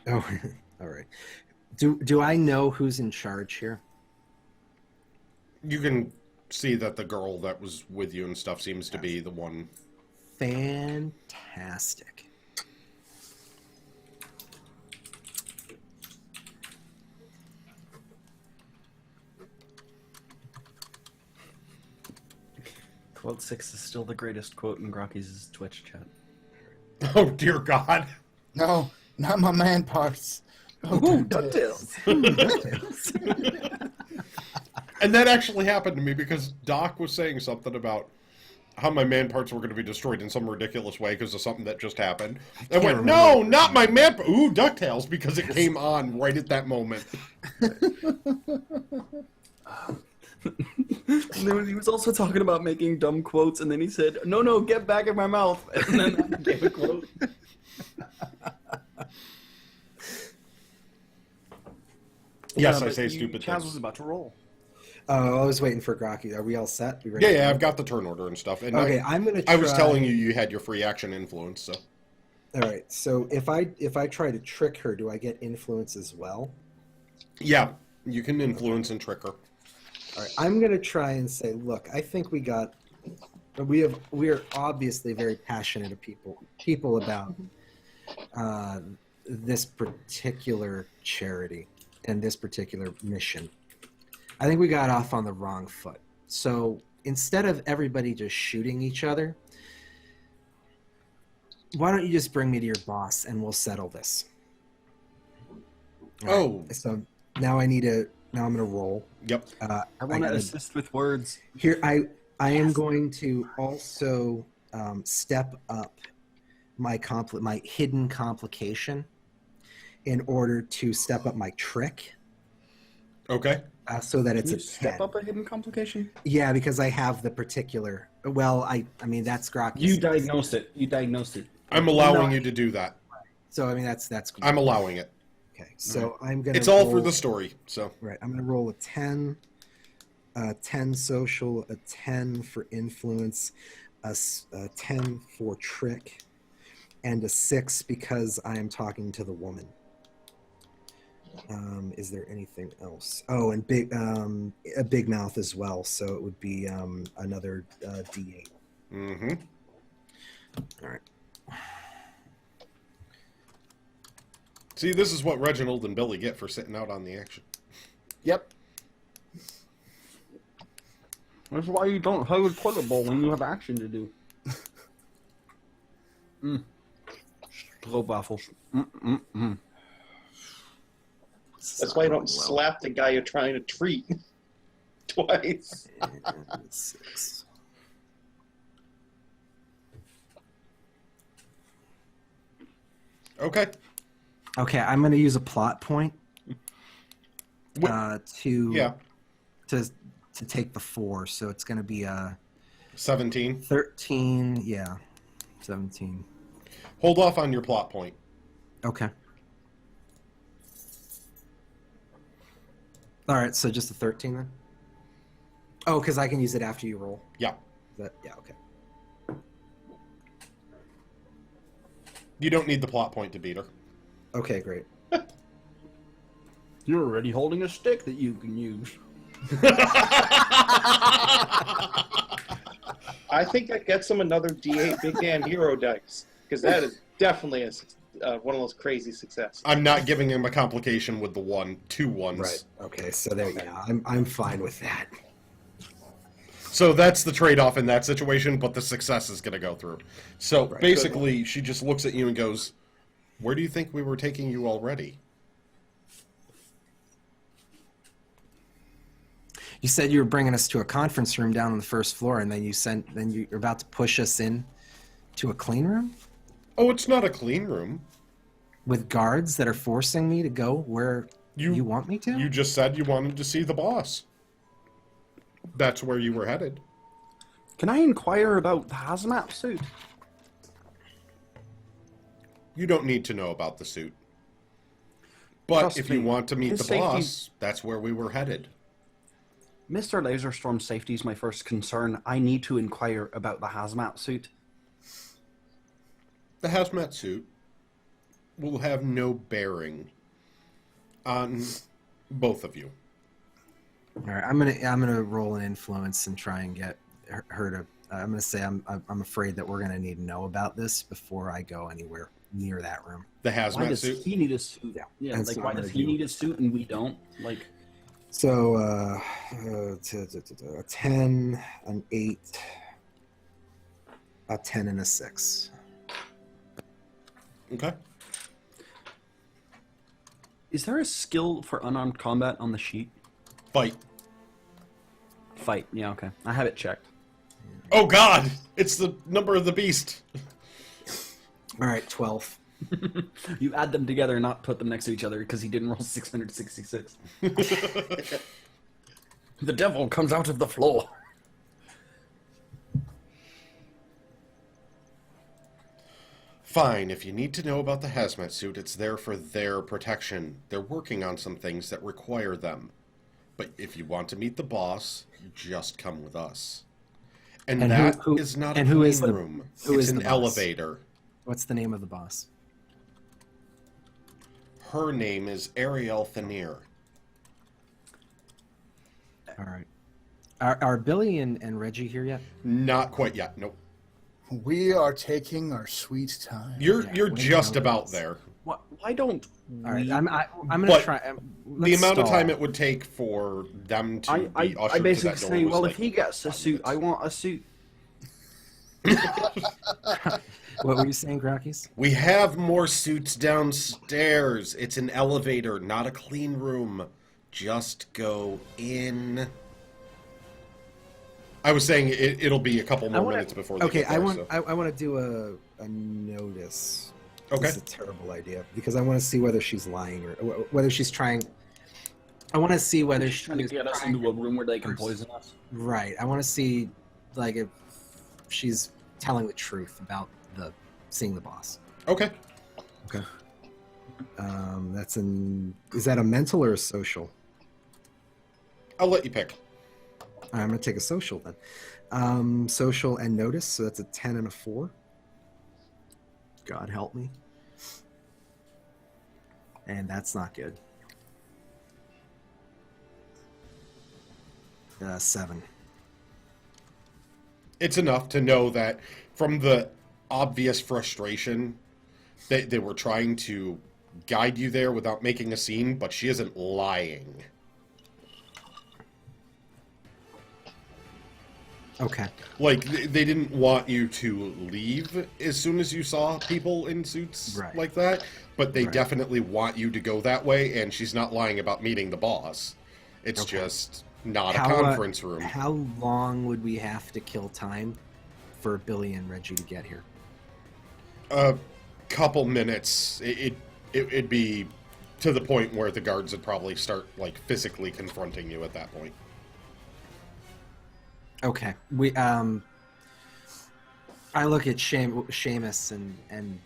Oh, all right. Do I know who's in charge here? You can see that the girl that was with you and stuff seems to be the one. Fantastic. Quote 6 is still the greatest quote in Grakees' Twitch chat. Oh, dear God. no, not my man parts. Oh, Ooh, DuckTales. DuckTales. And that actually happened to me because Doc was saying something about how my man parts were going to be destroyed in some ridiculous way because of something that just happened. I went, no, not my man. Ooh, DuckTales, because it came on right at that moment. And then he was also talking about making dumb quotes, and then he said, "No, get back in my mouth." And then I gave a quote. Yes, I but say stupid Chaz things. was about to roll. I was waiting for Graki. Are we all set? We ready? Yeah, I've got the turn order and stuff. And Okay, I'm gonna. Try... I was telling you had your free action influence, so. All right. So if I try to trick her, do I get influence as well? Yeah, you can influence and trick her. All right. I'm gonna try and say, look, I think we are obviously very passionate of people about this particular charity and this particular mission. I think we got off on the wrong foot. So instead of everybody just shooting each other, why don't you just bring me to your boss and we'll settle this? All right. So now I'm going to roll. Yep. I want to assist with words. Here, I am going to also step up my hidden complication in order to step up my trick. Okay. So that it's Can you a step 10. up a hidden complication? Yeah, because I have the particular. Well, I mean that's Grok. You diagnosed it. I'm allowing you to do that. So I mean that's. I'm allowing it. Okay, so I'm gonna. It's all roll, for the story, so. Right, I'm gonna roll a 10, 10 social, a 10 for influence, a 10 for trick, and a 6 because I am talking to the woman. Is there anything else? Oh, and a big mouth as well. So it would be another D8. Mm-hmm. All right. See, this is what Reginald and Billy get for sitting out on the action. Yep. That's why you don't have a toilet bowl when you have action to do. Stroopwafels. That's why you don't slap the guy you're trying to treat twice. And 6. Okay. Okay, I'm going to use a plot point What- to Yeah. to take the 4. So it's going to be 17. 13. Yeah, 17. Hold off on your plot point. Okay. All right, so just a 13 then. Oh, because I can use it after you roll. Yeah. Yeah. Okay. You don't need the plot point to beat her. Okay, great. You're already holding a stick that you can use. I think that gets him another D8 Big Dan Hero dice, because that is definitely one of those crazy successes. I'm not giving him a complication with the 2 ones. Right. Okay. So there. Yeah, I'm fine with that. So that's the trade-off in that situation, but the success is going to go through. So Right. basically, she just looks at you and goes, "Where do you think we were taking you already?" You said you were bringing us to a conference room down on the first floor, and then you're about to push us in to a clean room Oh, it's not a clean room. with guards that are forcing me to go where you want me to. You just said you wanted to see the boss. That's where you were headed. Can I inquire about the hazmat suit? You don't need to know about the suit. But Trust if you me, want to meet his the safety- boss, that's where we were headed. Mr. Laserstorm's safety is my first concern. I need to inquire about the hazmat suit. The hazmat suit will have no bearing on both of you. All right, I'm gonna roll an influence and try and get her to. I'm gonna say I'm afraid that we're gonna need to know about this before I go anywhere near that room. The Why hazmat does suit. he need a suit? Yeah, That's like what why I'm does gonna he do. need a suit and we don't? Like, So a 10, an 8, a 10, and a 6. Okay. is there a skill for unarmed combat on the sheet? Fight. Fight. Yeah, okay. I have it checked. Oh God! It's the number of the beast. All right, 12. You add them together and not put them next to each other because he didn't roll 666. The devil comes out of the floor. Fine, if you need to know about the hazmat suit, it's there for their protection. They're working on some things that require them. But if you want to meet the boss, just come with us. And And that who- is not and a who clean is the- room. who It's is an the boss? elevator. What's the name of the boss? Her name is Ariel Thanier. All right. Are Billy and Reggie here yet? Not quite yet. Nope. We are taking our sweet time. You're Yeah, you're we just know about this. there. Why don't All right. we... I'm gonna But try. The let's amount of stall. time it would take for them to be I ushered to basically that door say, was well, like if he gets a 5 suit, minutes. I want a suit. What were you saying, Grakees? We have more suits downstairs. It's an elevator, not a clean room. Just go in. I was saying it'll be a couple more minutes before they Okay, get there, I want to do a notice. Okay. This is a terrible idea because I want to see whether she's lying or whether she's trying. I want to see whether She's trying to she's get us trying- into a room where they can First. poison us. Right. I want to see, like, if she's telling the truth about seeing the boss. Okay. Okay. Is that a mental or a social? I'll let you pick. I'm gonna take a social then. Social and notice, so that's a 10 and a 4. God help me. And that's not good. 7. It's enough to know that from the obvious frustration, they were trying to guide you there without making a scene, but she isn't lying. Okay. Like, they didn't want you to leave as soon as you saw people in suits Right. like that, but they Right. definitely want you to go that way, and she's not lying about meeting the boss. It's Okay. just not a How, conference room. How long would we have to kill time for Billy and Reggie to get here? A couple minutes. It'd be to the point where the guards would probably start, like, physically confronting you at that point. Okay. I look at Seamus and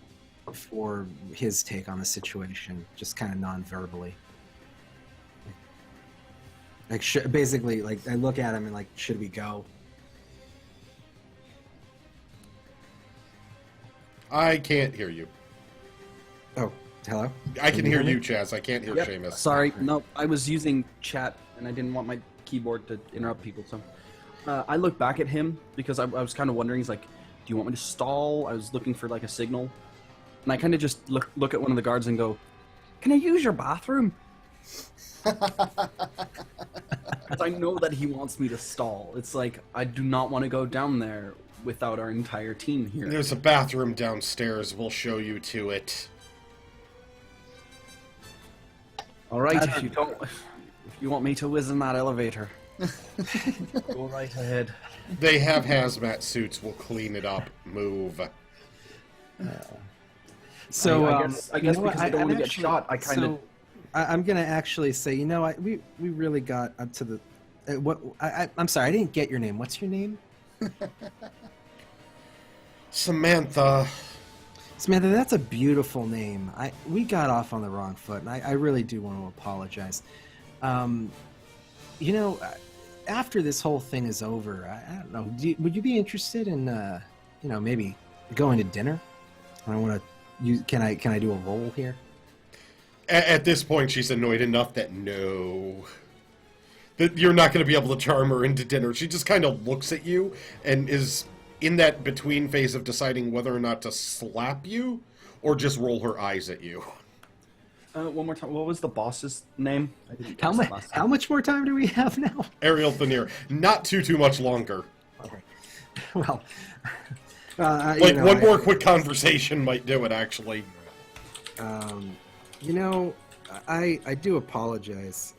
for his take on the situation, just kind of non-verbally. Like, basically, like, I look at him and, like, should we go? I can't hear you. Oh, hello? I can hear me? you, Chaz. I can't hear Yep. Seamus. Sorry, no, I was using chat and I didn't want my keyboard to interrupt people. So I look back at him because I was kind of wondering. He's like, "Do you want me to stall?" I was looking for like a signal, and I kind of just look at one of the guards and go, "Can I use your bathroom?" Because I know that he wants me to stall. It's like I do not want to go down there without our entire team here. There's a bathroom downstairs. We'll show you to it. All right, if you want me to whiz in that elevator, go right ahead. They have hazmat suits. We'll clean it up. Move. So I guess you know what, because I don't want to get actually- shot, I kind of. so, I'm gonna actually say, you know, we really got up to the I'm sorry, I didn't get your name. What's your name? Samantha. Samantha, that's a beautiful name. We got off on the wrong foot, and I really do want to apologize. You know, after this whole thing is over, I don't know. Would you be interested in, you know, maybe going to dinner? I want to. Can I do a roll here? At this point, she's annoyed enough that no. That you're not going to be able to charm her into dinner. She just kind of looks at you and is in that between phase of deciding whether or not to slap you or just roll her eyes at you. One more time. What was the boss's name? I didn't How catch much? the last How much more time do we have now? Ariel Thanier. Not too much longer. Okay. Well, Like, one more quick conversation might do it, actually. You know, I do apologize.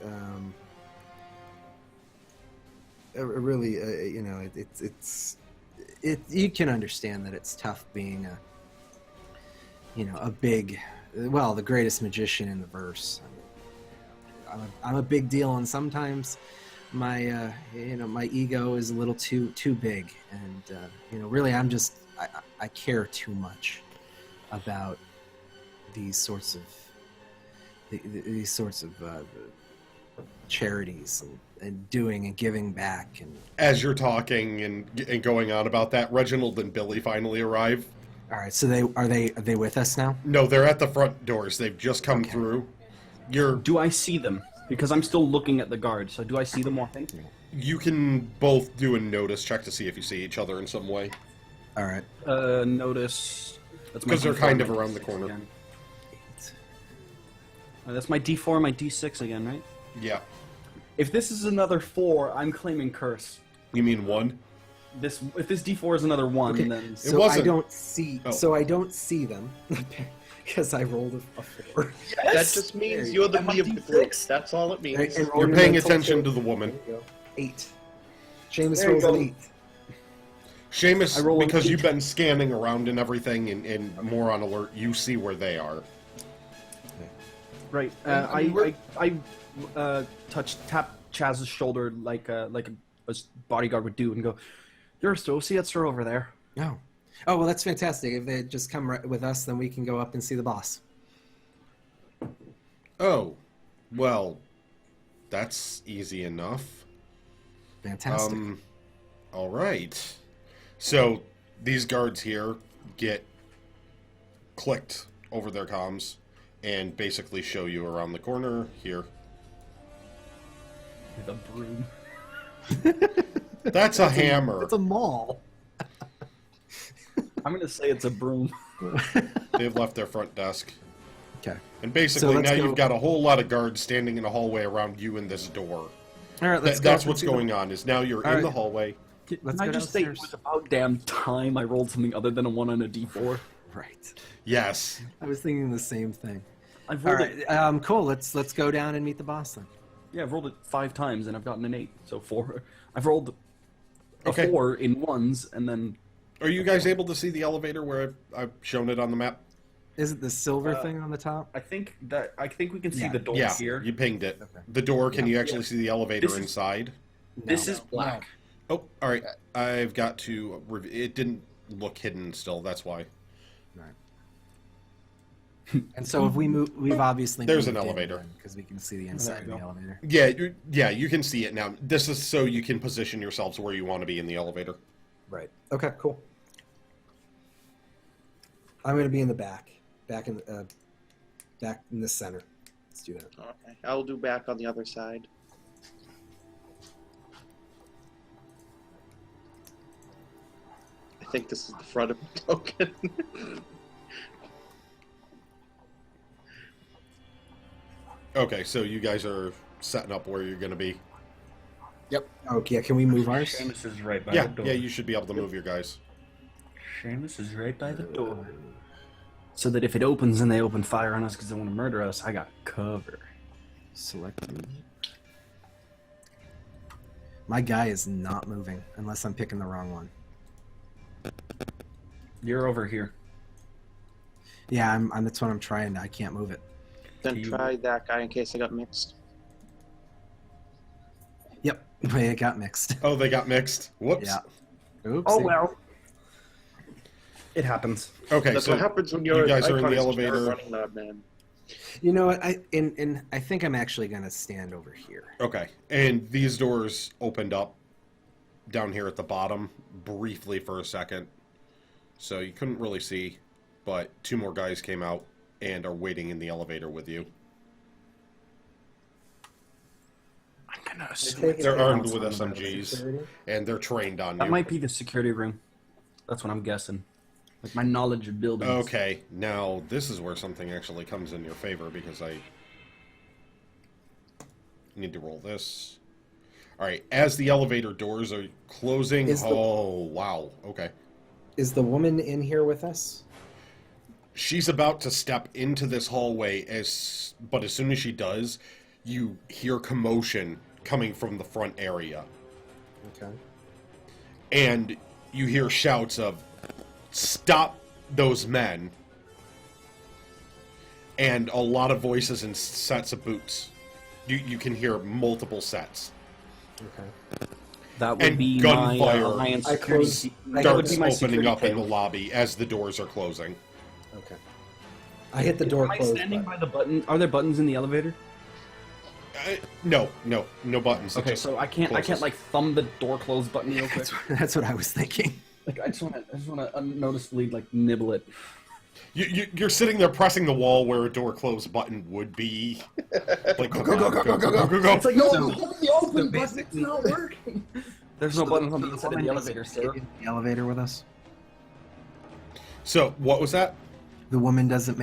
Really, you know, it's you can understand that it's tough being a big, well, the greatest magician in the verse. I'm a big deal, and sometimes my my ego is a little too big, and really I care too much about these sorts of charities and doing and giving back. And As you're talking and going on about that, Reginald and Billy finally arrive. all right, so are they with us now? No, they're at the front doors. They've just come Okay. through. Do I see them? Because I'm still looking at the guard. So do I see them walking? You can both do a notice check to see if you see each other in some way. All right. Notice. That's my 'Cause they're D4, kind my of around the D6 corner. again. That's my D4, my D6 again, right? Yeah. If this is another 4, I'm claiming curse. You mean one? If this D4 is another 1, Okay. then So wasn't- I don't see. Oh. So I don't see them because I rolled a 4. That just means you're the me of the group. That's all it means. And You're rolled a paying mental attention check. to the woman. There you go. 8. Seamus There you rolls an go. 8. Seamus, I roll an because 8. you've been scanning around and everything and more on alert, you see where they are. right. I mean, I tap Chaz's shoulder like a bodyguard would do and go, "Your associates are over there." Oh. Oh, well, that's fantastic. If they just come right with us, then we can go up and see the boss. Oh, well, that's easy enough. Fantastic. All right. So these guards here get clicked over their comms and basically show you around the corner here. With a broom. That's a hammer. It's a mall. I'm gonna say it's a broom. They've left their front desk. Okay. And basically let's now go. you've got a whole lot of guards standing in a hallway around you and this door. All right, let's go. That's what's going on, is now you're in All the right. hallway. Let's Can I go just say it downstairs. was about damn time I rolled something other than a 1 on a d4? Right. Yes. I was thinking the same thing. I've All rolled right. it. Cool. Let's go down and meet the boss then. Yeah, I've rolled it 5 times and I've gotten an 8. So 4. I've rolled a Okay. 4 in ones and then Are you guys able to see the elevator where I've shown it on the map? Is it the silver thing on the top? I think we can see Yeah. the door Yeah, here. you pinged it. Okay. The door, can you actually see the elevator This is- inside? This No. is black. Oh, all right. I've got to... It didn't look hidden still, that's why. Right. And so if we move, we've obviously There's an elevator. because we can see the inside of you the go. elevator. Yeah, you can see it now. This is so you can position yourselves where you want to be in the elevator. Right. Okay. Cool. I'm going to be in the back in the center. Let's do that. Okay. I'll do back on the other side. I think this is the front of the token. Okay, so you guys are setting up where you're going to be. Okay. Yeah, can we move ours? Seamus is right by Yeah, the door. yeah, you should be able to move your guys. Seamus is right by the door. So that if it opens and they open fire on us because they want to murder us, I got cover. Select move. My guy is not moving unless I'm picking the wrong one. You're over here. Yeah, I'm that's what I'm trying. I can't move it. Then You- try that guy in case I got mixed. Yep. It got mixed. Oh, they got mixed. Whoops. Yeah. Oops. Oh well. It happens. Okay, That's so what happens when you you're guys are in the iconic elevator. running madman. You know what? I think I'm actually gonna stand over here. Okay, and these doors opened up down here at the bottom briefly for a second, so you couldn't really see, but 2 more guys came out and are waiting in the elevator with you. I'm gonna assume They're armed with SMGs, and they're trained on that you. might be the security room. That's what I'm guessing. Like my knowledge of buildings. Okay, now this is where something actually comes in your favor, because I need to roll this. Alright, as the elevator doors are closing... Oh, wow, okay. Is the woman in here with us? She's about to step into this hallway, but as soon as she does, you hear commotion coming from the front area. Okay. And you hear shouts of, "Stop those men!" And a lot of voices and sets of boots. You can hear multiple sets. Okay. That would And be gunfire my Alliance I security. close- That would Starts be my opening security up in the tail. lobby as the doors are closing. Okay. I hit the door Am I closed. standing button. by the button? Are there buttons in the elevator? No buttons. It Okay, just so I can't closes. like thumb the door close button real quick. That's what I was thinking. Like I just want to unnoticeably like nibble it. You're sitting there pressing the wall where a door close button would be. Like, go. It's like No, no, hold the open button. It's basically- not working. there's no buttons on the inside of the woman elevator, doesn't sir. make it in the elevator with us. So, what was that? The woman doesn't.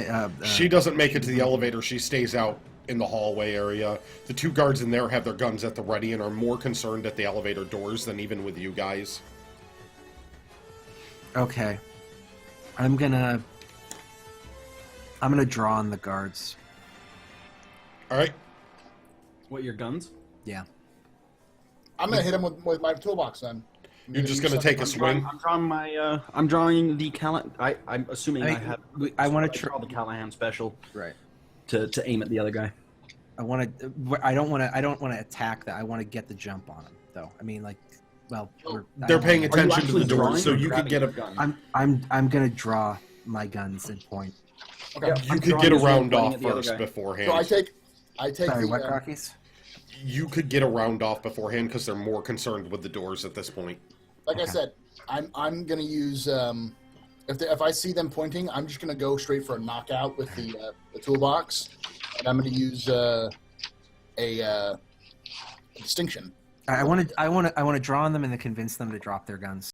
She doesn't make it to the elevator. She stays out in the hallway area. The 2 guards in there have their guns at the ready and are more concerned at the elevator doors than even with you guys. Okay. I'm gonna draw on the guards. All right. What, your guns? Yeah. I'm gonna hit him with my toolbox then. You're just gonna take a swing. I'm drawing my. I'm drawing the I'm assuming I have. I want I to draw the Callahan special Right. to aim at the other guy. I want to. I don't want to attack that. I want to get the jump on him, though. I mean, like, well, They're paying Are you attention to actually the doors, drawing so or you could grabbing get a. your gun? I'm gonna draw my guns and point. Okay. Yeah. You I'm could drawing get a this one, round pointing off at the other first guy. beforehand. So I take Sorry, the, what, Grakees? You could get a round off beforehand because they're more concerned with the doors at this point. like I Okay. said, I'm gonna use if I see them pointing, I'm just gonna go straight for a knockout with the toolbox, and I'm gonna use a distinction. I want to draw on them and then convince them to drop their guns.